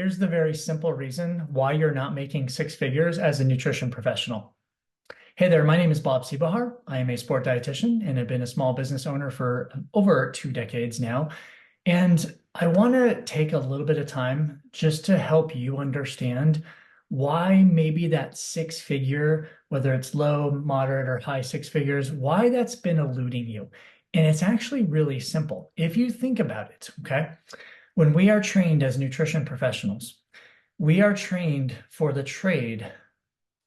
Here's the very simple reason why you're not making six figures as a nutrition professional. Hey there, my name is Bob Siebahar. I am a sport dietitian and have been a small business owner for over 2 decades now. And I want to take a little bit of time just to help you understand why maybe that six figure, whether it's low, moderate, or high six figures, why that's been eluding you. And it's actually really simple. If you think about it, okay? When we are trained as nutrition professionals, we are trained for the trade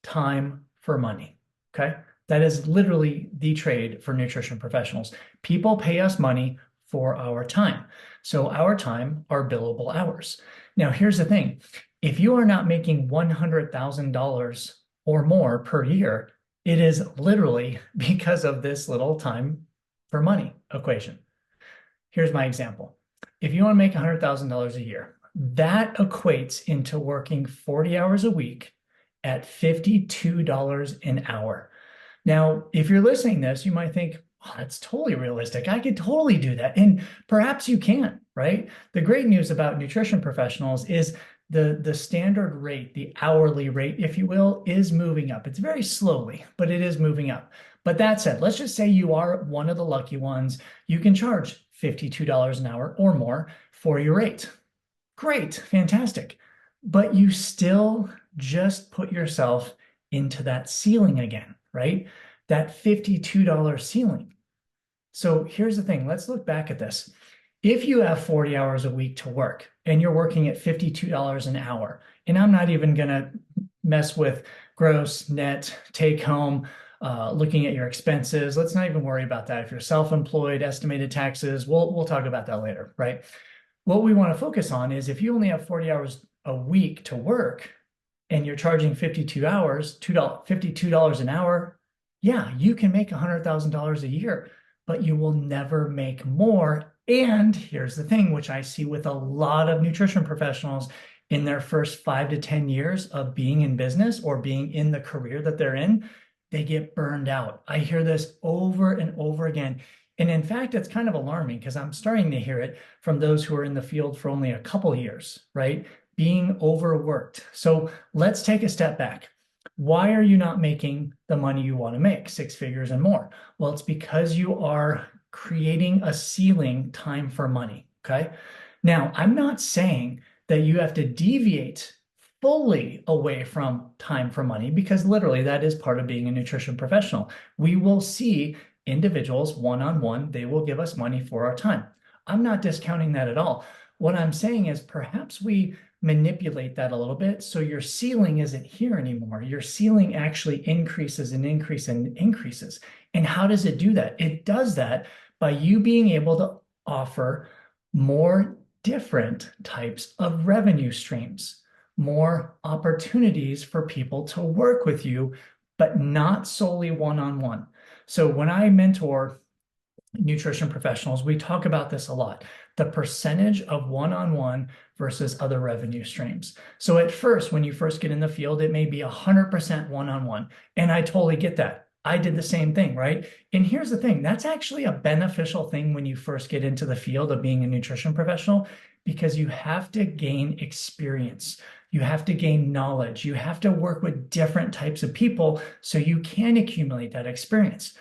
time for money. Okay. That is literally the trade for nutrition professionals. People pay us money for our time. So our time are billable hours. Now, here's the thing. If you are not making $100,000 or more per year, it is literally because of this little time for money equation. Here's my example. If you want to make $100,000 a year, that equates into working 40 hours a week at $52 an hour. Now, if you're listening to this, you might think, oh, that's totally realistic. I could totally do that. And perhaps you can, right? The great news about nutrition professionals is the standard rate, the hourly rate, if you will, is moving up. It's very slowly, but it is moving up. But that said, let's just say you are one of the lucky ones. You can charge $52 an hour or more for your rate. Great, fantastic. But you still just put yourself into that ceiling again, right? That $52 ceiling. So here's the thing. Let's look back at this. If you have 40 hours a week to work and you're working at $52 an hour, and I'm not even going to mess with gross, net, take home, looking at your expenses. Let's not even worry about that. If you're self-employed, estimated taxes, we'll talk about that later, right? What we want to focus on is if you only have 40 hours a week to work and you're charging 52 hours, $52 an hour, yeah, you can make $100,000 a year, but you will never make more. And here's the thing, which I see with a lot of nutrition professionals in their first 5 to 10 years of being in business or being in the career that they're in, they get burned out. I hear this over and over again. And in fact, it's kind of alarming because I'm starting to hear it from those who are in the field for only a couple years, right? Being overworked. So let's take a step back. Why are you not making the money you want to make, six figures and more? Well, it's because you are creating a ceiling time for money, okay? Now, I'm not saying that you have to deviate fully away from time for money because literally that is part of being a nutrition professional. We will see individuals one-on-one, they will give us money for our time. I'm not discounting that at all. What I'm saying is perhaps we manipulate that a little bit so your ceiling isn't here anymore. Your ceiling actually increases and increases and increases. And how does it do that? It does that by you being able to offer more different types of revenue streams, more opportunities for people to work with you, but not solely one-on-one. So when I mentor nutrition professionals, we talk about this a lot, the percentage of one-on-one versus other revenue streams. So at first, when you first get in the field, it may be 100% one-on-one. And I totally get that. I did the same thing, right? And here's the thing, that's actually a beneficial thing when you first get into the field of being a nutrition professional, because you have to gain experience. You have to gain knowledge. You have to work with different types of people so you can accumulate that experience.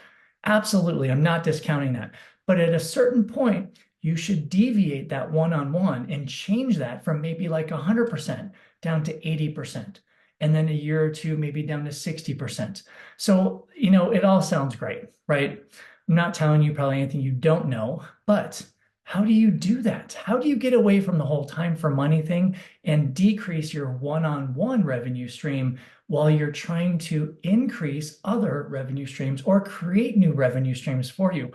Absolutely, I'm not discounting that. But at a certain point, you should deviate that one-on-one and change that from maybe like 100% down to 80%. And then a year or two, maybe down to 60%. So, it all sounds great, right? I'm not telling you probably anything you don't know, but how do you do that? How do you get away from the whole time for money thing and decrease your one-on-one revenue stream while you're trying to increase other revenue streams or create new revenue streams for you?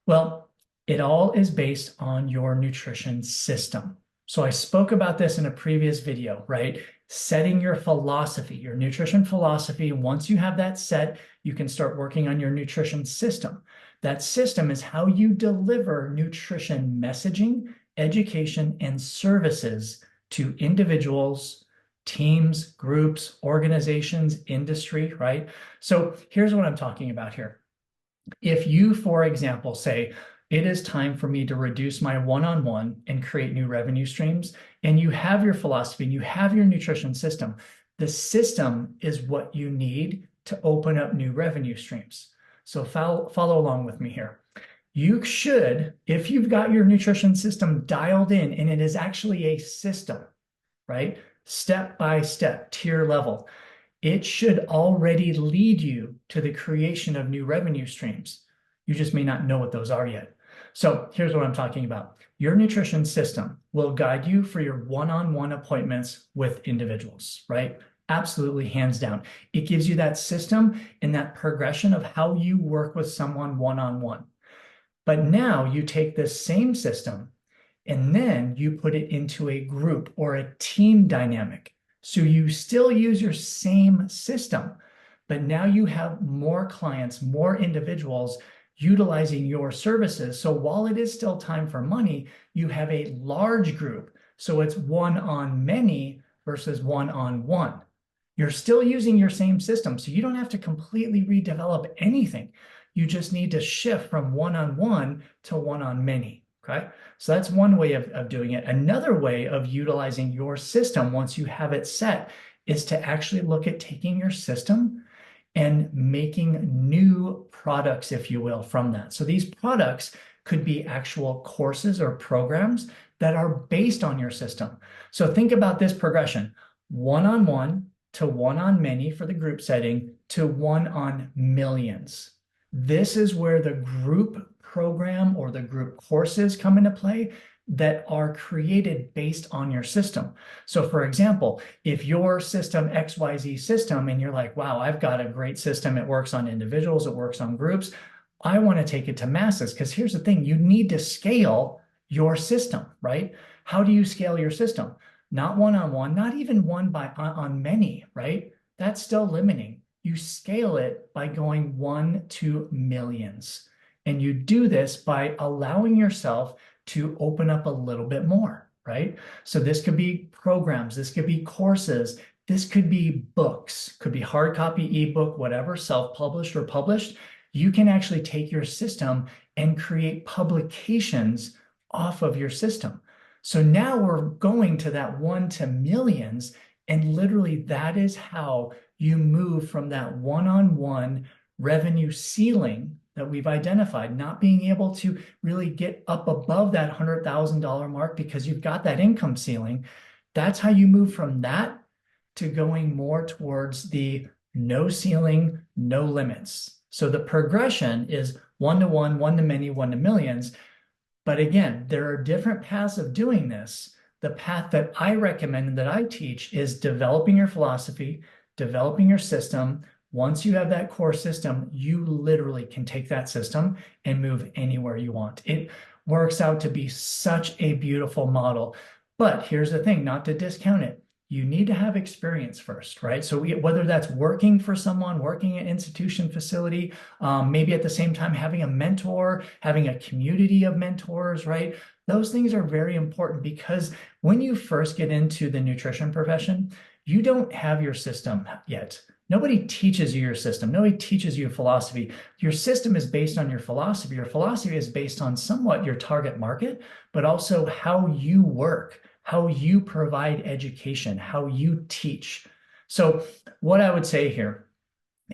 Well, it all is based on your nutrition system. So I spoke about this in a previous video, right? Setting your philosophy, your nutrition philosophy. Once you have that set, you can start working on your nutrition system. That system is how you deliver nutrition messaging, education, and services to individuals, teams, groups, organizations, industry, right? So here's what I'm talking about here. If you, for example, say, It is time for me to reduce my one-on-one and create new revenue streams. And you have your philosophy and you have your nutrition system. The system is what you need to open up new revenue streams. So follow along with me here. You should, if you've got your nutrition system dialed in, and it is actually a system, right? Step by step, tier level, it should already lead you to the creation of new revenue streams. You just may not know what those are yet. So here's what I'm talking about. Your nutrition system will guide you for your one-on-one appointments with individuals, right? Absolutely, hands down. It gives you that system and that progression of how you work with someone one-on-one. But now you take this same system and then you put it into a group or a team dynamic. So you still use your same system, but now you have more clients, more individuals utilizing your services. So while it is still time for money, you have a large group. So it's one on many versus one on one. You're still using your same system, so you don't have to completely redevelop anything. You just need to shift from one on one to one on many. Okay, so that's one way of doing it. Another way of utilizing your system once you have it set is to actually look at taking your system and making new products, if you will, from that. So these products could be actual courses or programs that are based on your system. So think about this progression: one-on-one to one-on-many for the group setting to one-on-millions. This is where the group program or the group courses come into play that are created based on your system. So for example, if your system, XYZ system, and you're like, wow, I've got a great system. It works on individuals, it works on groups. I want to take it to masses, because here's the thing, you need to scale your system, right? How do you scale your system? Not one-on-one, not even one on many, right? That's still limiting. You scale it by going 1 to millions. And you do this by allowing yourself to open up a little bit more, right? So this could be programs, this could be courses, this could be books, could be hard copy, ebook, whatever, self-published or published. You can actually take your system and create publications off of your system. So now we're going to that 1 to millions, and literally that is how you move from that one-on-one revenue ceiling that we've identified, not being able to really get up above that $100,000 mark because you've got that income ceiling. That's how you move from that to going more towards the no ceiling, no limits. So the progression is 1 to 1, 1 to many, 1 to millions. But again, there are different paths of doing this. The path that I recommend and that I teach is developing your philosophy, developing your system. Once you have that core system, you literally can take that system and move anywhere you want. It works out to be such a beautiful model. But here's the thing, not to discount it, you need to have experience first, right? So whether that's working for someone, working at an institution facility, maybe at the same time having a mentor, having a community of mentors, right? Those things are very important, because when you first get into the nutrition profession, you don't have your system yet. Nobody teaches you your system. Nobody teaches you philosophy. Your system is based on your philosophy. Your philosophy is based on somewhat your target market, but also how you work, how you provide education, how you teach. So what I would say here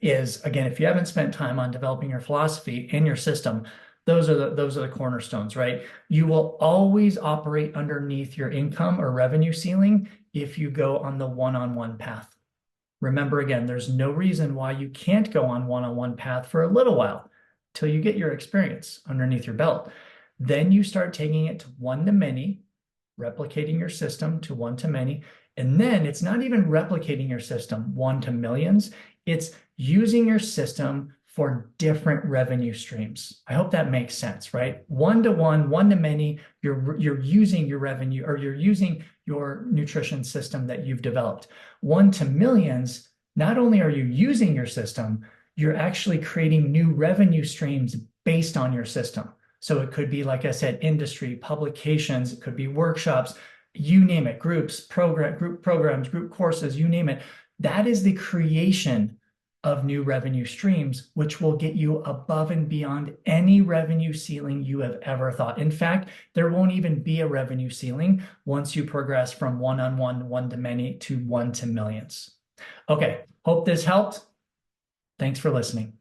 is, again, if you haven't spent time on developing your philosophy and your system, those are the cornerstones, right? You will always operate underneath your income or revenue ceiling if you go on the one-on-one path. Remember, again, there's no reason why you can't go on one-on-one path for a little while till you get your experience underneath your belt. Then you start taking it to 1 to many, replicating your system to 1 to many. And then it's not even replicating your system 1 to millions. It's using your system for different revenue streams. I hope that makes sense, right? 1 to 1, 1 to many, you're using your revenue, or you're using your nutrition system that you've developed. 1 to millions, not only are you using your system, you're actually creating new revenue streams based on your system. So it could be, like I said, industry, publications, it could be workshops, you name it, groups, group programs, group courses, you name it. That is the creation of new revenue streams, which will get you above and beyond any revenue ceiling you have ever thought. In fact, there won't even be a revenue ceiling once you progress from one-on-one, one-to-many to one to millions. Okay, hope this helped. Thanks for listening.